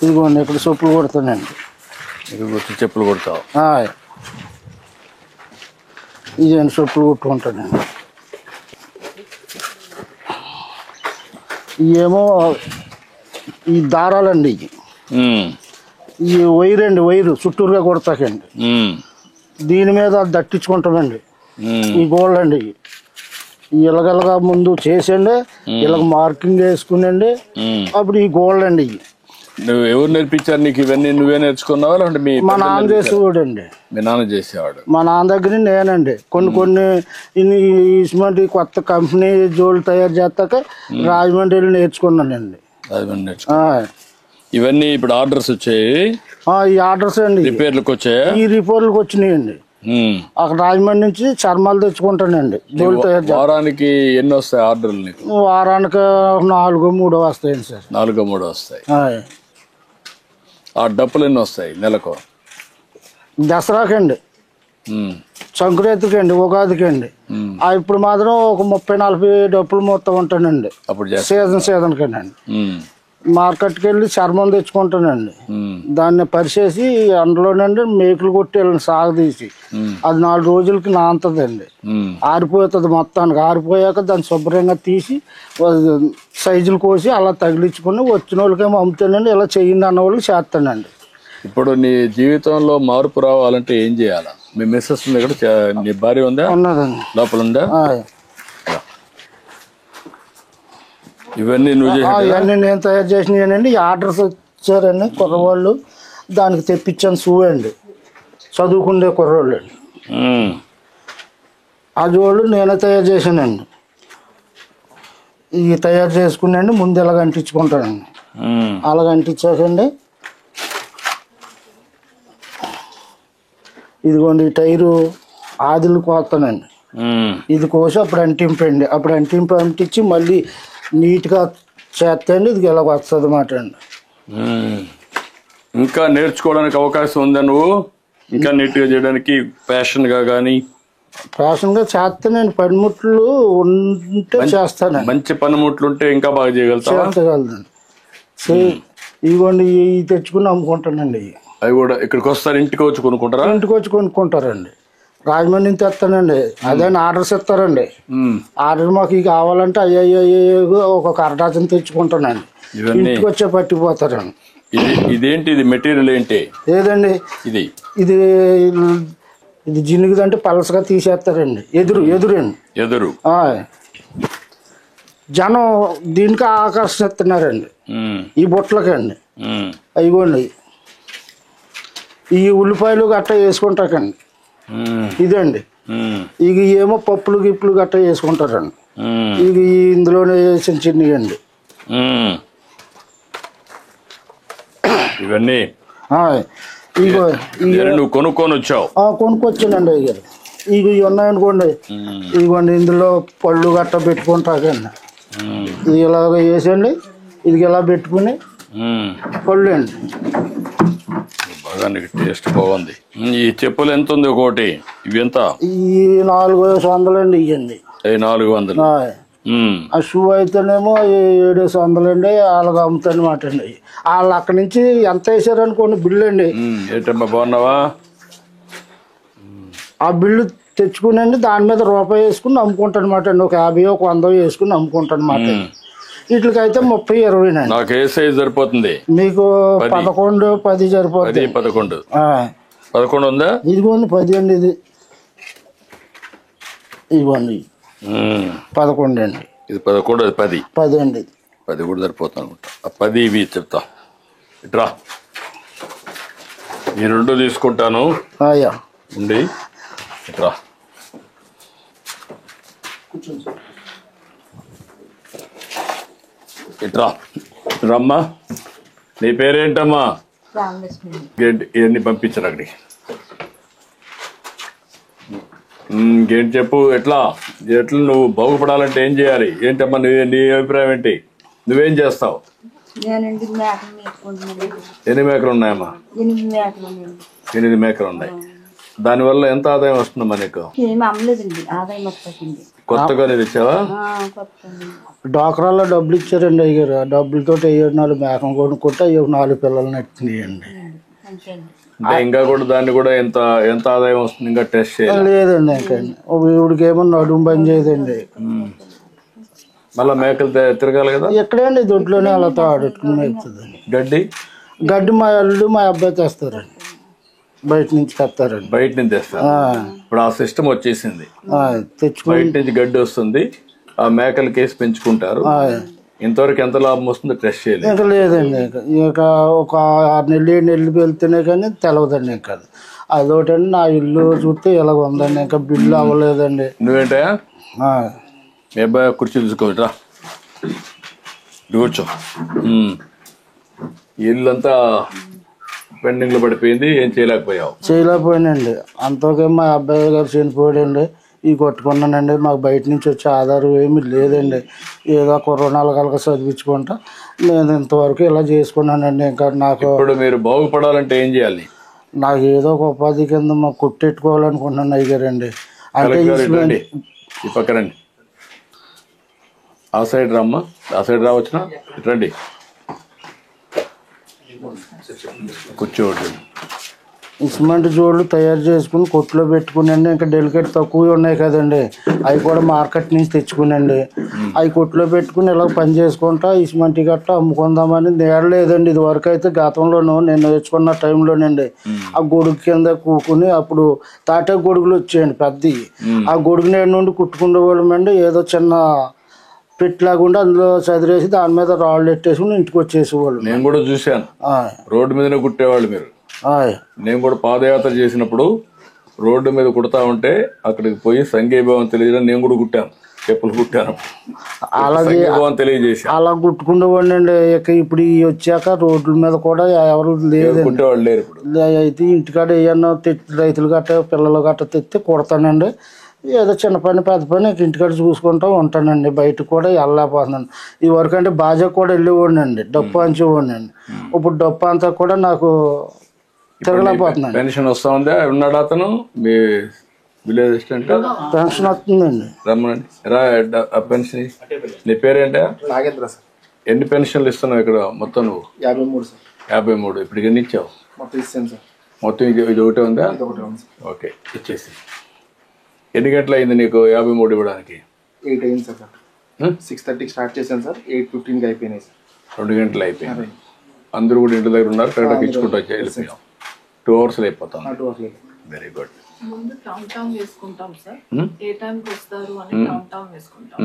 ఇదిగోండి ఇక్కడ చెప్పులు కొడతానండి. చెప్పులు కొడతావు? ఇదేంటి చెప్పులు కొట్టుకుంటానండి. ఇవేమో ఈ దారాలండి, ఈ వైర్ అండి, వైరు చుట్టూరుగా కొడతాకండి. దీని మీద దట్టించుకుంటామండి. ఈ గోల్డ్ అండి, ఇలాగలగా ముందు చేసండి, ఇలాగ మార్కింగ్ వేసుకునండి, అప్పుడు ఈ గోల్డ్ అండి. నువ్వు ఎవరు నేర్పించారు నీకు ఇవన్నీ? నువ్వే నేర్చుకున్నావా లేదంటే మీ మా నాన్న చేసేవాడు అండి. మీ నాన్న చేసేవాడు? మా నాన్న దగ్గర నేనండి కొన్ని ఇటువంటి కొత్త కంపెనీ జోళ్ళు తయారు చేస్తాక రాజమండ్రిలో నేర్చుకున్నానండి. ఇవన్నీ ఇప్పుడు ఆర్డర్స్ వచ్చాయి? ఈ ఆర్డర్స్ అండి రిపేర్లకు వచ్చాయా? ఈ రిపేర్లకు వచ్చినాయండి. అక్కడ రాజమండ్రి నుంచి చర్మాలు తెచ్చుకుంటానండి. జోళ్ళు తయారు వారానికి ఎన్ని వస్తాయి ఆర్డర్లు నీకు? వారానికి 4-3 వస్తాయండి సార్. 4-3 వస్తాయి. ఆ డబ్బులు ఎన్ని వస్తాయి నెలకు? దసరాకండి, సంక్రాంతికి అండి, ఉగాదికి అండి. ఇప్పుడు మాత్రం ఒక 30-40 డబ్బులు మొత్తం ఉంటానండి. అప్పుడు సీజన్ కండి. మార్కెట్కి వెళ్ళి చర్మం తెచ్చుకుంటానండి. దాన్ని పరిచేసి అందులోనండి మేకులు కొట్టి వెళ్ళండి సాగదీసి, అది 4 రోజులకి నాంతదండి, ఆరిపోతుంది. మొత్తానికి ఆరిపోయాక దాన్ని శుభ్రంగా తీసి సైజులు కోసి అలా తగిలించుకుని వచ్చిన వాళ్ళకేమో అమ్ముతానండి. ఇలా చెయ్యండి అన్న వాళ్ళకి చేస్తానండి. ఇప్పుడు నీ జీవితంలో మార్పు రావాలంటే ఏం చేయాలా? మీ మిస్సెస్ నీ భార్య ఉందా? ఉన్నదండి, లోపల ఉందా? ఇవన్నీ నువ్వు ఇవన్నీ నేను తయారు చేసినానండి. ఆర్డర్స్ వచ్చారండి కుర్రవాళ్ళు, దానికి తెప్పించాను. షూ అండి, చదువుకుండే కుర్రోళ్ళు అండి. ఆ జోళ్ళు నేనే తయారు చేశానండి. ఇవి తయారు చేసుకున్నాండి. ముందు ఇలాగ అంటించుకుంటానండి. అలాగ అంటించాకండి. ఇదిగోండి ఈ టైరు ఆదిలు కోస్తానండి. ఇది కోసి అప్పుడు అంటింపండి. అప్పుడు అంటించి మళ్ళీ నీట్గా చేస్తండి. ఇది ఇలా వస్తుంది అన్నమాట అండి. ఇంకా నేర్చుకోవడానికి అవకాశం ఉందా? నువ్వు ఇంకా నీట్గా చేయడానికి ఫ్యాషన్గా కానీ? ఫ్యాషన్గా చేస్తానండి. పనిముట్లు ఉంటే చేస్తానండి. మంచి పనిముట్లు ఉంటే ఇంకా బాగా చేయగలుగుతానండి. ఇదిగోండి ఇవి తెచ్చుకుని అమ్ముకుంటానండి. అవి కూడా ఇక్కడికి వస్తారు? ఇంటికి వచ్చి కొనుక్కుంటారా? ఇంటికి వచ్చి కొనుక్కుంటారండి. రాజమండ్రి నుంచి తెస్తానండి. అదే ఆర్డర్స్ ఇస్తారండి. ఆర్డర్ మాకు ఇవి కావాలంటే అయ్యో ఒక అరడాచన తెచ్చుకుంటానండి. ఇంటికి వచ్చే పట్టిపోతారండి. ఇదేంటి? ఇది మెటీరియల్ ఏంటి? ఏదండి ఇది? ఇది ఇది జినుగుదంటే పలసగా తీసేస్తారండి. ఎదురు జనం దీనికి ఆకర్షిస్తున్నారండి. ఈ బుట్టలకండి. అయిగోండి ఈ ఉల్లిపాయలు గట్ట వేసుకుంటాకండి. ఇదండి ఇక ఏమో పప్పులు గిప్పులు గట్ట వేసుకుంటారండి. ఇక ఇందులోనే చిన్నవి అండి ఇవన్నీ. ఇగో నువ్వు కొనుక్కొని వచ్చావు? కొనుక్కొచ్చానండి. అయ్యారు ఇక ఇవి ఉన్నాయనుకోండి, ఇదిగోండి ఇందులో పళ్ళు గట్ట పెట్టుకుంటాకండి. ఇది ఇలాగ వేసండి, ఇది ఇలా పెట్టుకుని పళ్ళు అండి. బాగా టేస్ట్ బాగుంది. ఈ చెప్పులు ఎంత ఉంది ఒకటి? ఇవి ఎంత? ఈ 400 అండి. ఇవ్వండి 400. ఆ షూ అయితేనేమో 700 అండి. వాళ్ళకి అమ్ముతానమాట అండి. వాళ్ళు అక్కడి నుంచి ఎంత వేసారనుకోండి బిల్లు అండి. ఏంటమ్మా బాగున్నావా? ఆ బిల్లు తెచ్చుకునండి దాని మీద రూపాయి వేసుకుని అమ్ముకుంటాను అనమాట అండి. ఒక 50 ఒక 100 వేసుకుని అమ్ముకుంటాను అనమాట. వీటికైతే 30-20 అండి. నాకు ఏ సైజ్ సరిపోతుంది? మీకు 11-10 సరిపోతుంది. 11 ఉందా? ఇదిగోండి 10 అండి. ఇదిగోండి 11 అండి. ఇది 11, అది 10 అండి. 10 కూడా సరిపోతుంది అనుకుంటా. 10 ఇవి చెప్తా. ఇట్రా, ఈ 2 తీసుకుంటాను ఉండి. ఇట్రా ఇట్రా. రమ్మా, నీ పేరేంటమ్మా? ఇవన్నీ పంపించరు అక్కడికి. ఇంకేంటి చెప్పు? ఎట్లా నువ్వు బాగుపడాలంటే ఏం చేయాలి? ఏంటమ్మా నీ అభిప్రాయం ఏంటి? నువ్వేం చేస్తావు? ఎన్ని మేకలు ఉన్నాయమ్మా? 8 మేకలు ఉన్నాయి. దానివల్ల ఎంత ఆదాయం వస్తుందమ్మా నీకు? అమ్మలేదండి, ఆదాయం వస్తుంది. కొత్తగా తెచ్చావా? డాక్రాల్లో డబ్బులు ఇచ్చారండి అయ్యారు. ఆ డబ్బులతో 4 మేకలు కొనుక్కుంటే 4 పిల్లలు నెట్టినాయండి. అంటే ఇంకా కూడా దాన్ని కూడా ఎంత ఎంత ఆదాయం వస్తుంది? ఇంకా టెస్ట్ చేయాలి లేదండి. ఇంకా ఇవిడికేమో నడుము బంద్ చేయదండి. మళ్ళీ మేకలు తిరగాలి కదా. ఎక్కడండి దొడ్లోనే అలా ఆడుకుని మేపుతుందండి. గడ్డి మా అల్లుడు మా అబ్బాయి తెస్తారండి, బయట నుంచి తెస్తారండి. బయట నుంచి తెస్తారు. ఇప్పుడు ఆ సిస్టమ్ వచ్చేసింది. తెచ్చుకుని బయట నుంచి గడ్డి వస్తుంది, ఆ మేకలు కేసి పెంచుకుంటారు. ఇంతవరకు ఎంత లాభం వస్తుందో టెస్ట్ చేయాలి. ఇంకా లేదండి. ఇంకా ఒక 6 నెలలు 7 నెలలు వెళ్తేనే కానీ తెలవదండి. ఇంకా అదొకటండి. నా ఇల్లు చూస్తే ఇలాగ ఉందండి. ఇంకా బిల్లు అవ్వలేదండి. నువ్వేంటా మీ అబ్బాయి కుర్చీ తీసుకోవచ్చా? కూర్చో. ఇల్లంతా పెండింగ్ లో పడిపోయింది, ఏం చేయలేకపోయానండి. అంతకే మా అబ్బాయి గారు చనిపోయాడండి. ఇవి కొట్టుకున్నానండి. మాకు బయట నుంచి వచ్చే ఆధారం ఏమీ లేదండి. ఏదో కొరోనాలు కలక చదివించుకుంటా నేను ఇంతవరకు ఇలా చేసుకున్నానండి. ఇంకా నాకు ఇప్పుడు మీరు బాగుపడాలంటే ఏం చేయాలి? నాకు ఏదో ఒక ఉపాధి కింద మాకు కొట్టెట్టుకోవాలనుకుంటున్నాను అయ్యారండి. అంటే ఈ పక్క రండి, ఆ సైడ్ రమ్మా, ఆ సైడ్ రావచ్చునా? రండి, కూర్చోండి. సిమెంట్ జోళ్ళు తయారు చేసుకుని కొట్లో పెట్టుకునండి. ఇంకా డెలికేట్ తక్కువ ఉన్నాయి కదండి, అవి కూడా మార్కెట్ నుంచి తెచ్చుకునండి. అవి కొట్లో పెట్టుకుని ఇలా పని చేసుకుంటా ఈ సిమెంట్ గట్ట అమ్ముకుందామని నేడలేదండి. ఇది వరకు అయితే గతంలోనూ నేను నేర్చుకున్న టైంలోనండి ఆ గొడుగు కింద కూకుని అప్పుడు తాటే గొడుగులు వచ్చాయండి పెద్దవి. ఆ గొడుగు నేడు నుండి కుట్టుకునే వాళ్ళమండి. ఏదో చిన్న పెట్టిలాగుండి అందులో చదిరేసి దాని మీద రాళ్ళు ఎట్టేసుకుని ఇంటికి వచ్చేసేవాళ్ళు. నేను కూడా చూశాను, రోడ్డు మీదనే కుట్టేవాళ్ళు మీరు. నేను కూడా పాదయాత్ర చేసినప్పుడు రోడ్డు మీద కుడతా ఉంటే అక్కడికి పోయి సంఘీభావం తెలియజేయడం నేను కూడా కుట్టాను, చెప్పులు కుట్టాను, అలాగే తెలియజేసి అలా కుట్టుకునేవాడిని అండి. ఇక ఇప్పుడు వచ్చాక రోడ్ల మీద కూడా ఎవరు లేదు, కుట్టేవాళ్ళు లేరు. ఇప్పుడు అయితే ఇంటికాడ ఏమన్నా రైతులు గట్ట పిల్లలు గట్ట తెస్తే కుడతానండి. ఏదో చిన్న పని పెద్ద పని ఇంటికాడ చూసుకుంటూ ఉంటానండి. బయటకు కూడా వెళ్ళలేకపోతున్నాను. ఈ వరకు అంటే బాజా కూడా వెళ్ళేవాడిని అండి, డప్పు అంచేవాడిని అండి. ఇప్పుడు డప్పు అంతా కూడా నాకు తిరగలేకపోతున్నాను. పెన్షన్ వస్తా ఉందా? ఉన్నాడు అతను మీ విలేజ్ అసిస్టెంట్? పెన్షన్ వస్తుందండి. రమ్మనండి, రా. పెన్షన్ నీ పేరేంటా? నాగేంద్ర సార్. ఎన్ని పెన్షన్లు ఇస్తున్నావు ఇక్కడ మొత్తం? నువ్వు 53 సార్. 53. ఇప్పుడు ఎన్ని ఇచ్చావు? మొత్తం ఇస్తాను సార్. మొత్తం ఇది ఒకటే ఉందా? ఓకే, ఇచ్చేసి. ఎన్ని గంటలు అయింది నీకు 53 ఇవ్వడానికి? 8 అయింది సార్. 6:30కి స్టార్ట్ చేశాను సార్, 8:15కి అయిపోయినాయి సార్. 2 గంటలు అయిపోయింది. అందరూ కూడా ఇంటి దగ్గర ఉన్నారు, కరెక్ట్గా ఇచ్చుకుంటూ వచ్చి వెళ్ళిపోయాం. 2 అవర్స్ అయిపోతాం. Very good. ముందు కౌంట్ డౌన్ వేసుకుంటాం సార్, ఏ టైంకి వస్తారు అని కౌంట్ డౌన్ వేసుకుంటాం.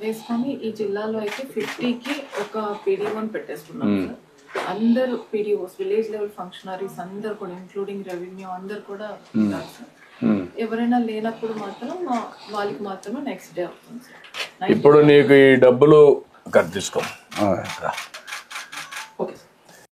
వేసుకొని ఈ జిల్లాలో అయితే 50కి ఒక PD1 పెట్టేసుకున్నాం సార్. అందరు PDOs, విలేజ్ లెవెల్ ఫంక్షనరీస్ అందరు కూడా ఇంక్లూడింగ్ రెవెన్యూ అందరు కూడా ఉంటారు సార్. ఎవరైనా లేనప్పుడు మాత్రం వాళ్ళకి మాత్రమే నెక్స్ట్ డే అవుతుంది సార్. ఇప్పుడు నీకు ఈ డబ్బులు తీసుకో.